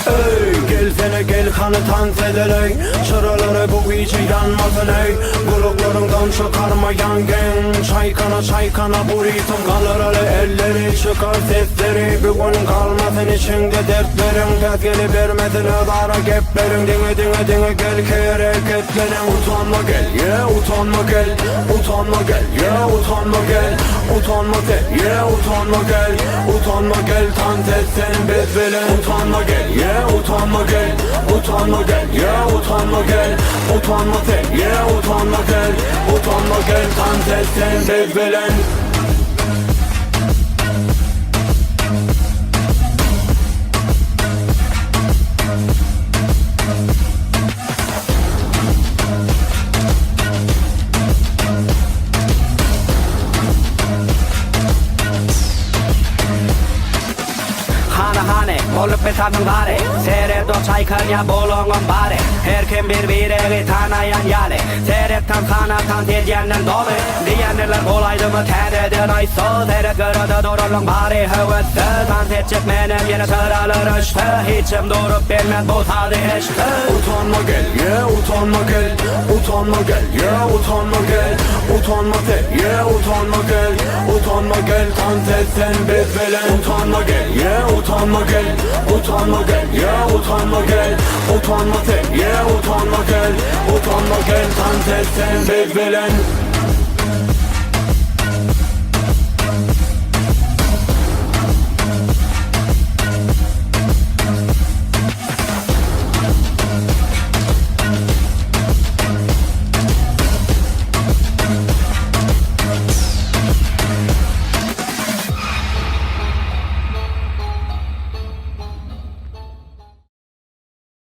Ey gelsene gel kanı dans edelim. Şuraları bu iyice yanmasın ey. Gruplarından çıkarma yangın. Çaykana çaykana bu ritim kalır hele. Elleri çıkar sesleri. Bugün kalmasın içinde dertlerin. Tez gelip vermesin ödara geplerin. Dine dine dine gel ki hareketlerin. Utanma gel yeah utanma gel. Utanma gel yeah utanma gel. Utanma de yeah utanma gel. Utanma gel dans et sen bezbelen. Utanma gel yeah utanma gel. Utanma gel yeah utanma gel. Utanma de yeah utanma gel. Utanma gel dans et sen bezbelen. Olup biten bari Seyret o çaykanya bolongun bari Herkim birbirine tanıyan yani Seyretten sanatan diyenden dolu Diyenler kolaydı mı kendiden aysa Seyret görüldü durulun bari hüvüttü Dans edecek benim yine sıralır işte Hiçim durup bilmez bu tadı işte. Utanma gel yeah utanma gel. Utanma gel yeah utanma gel. Utanma de yeah utanma gel. Utanma gel dans et sen bezbelen. Utanma gel yeah utanma gel. Utanma gel yeah utanma gel. Utanma de yeah utanma gel. Utanma gel dans et sen bezbelen.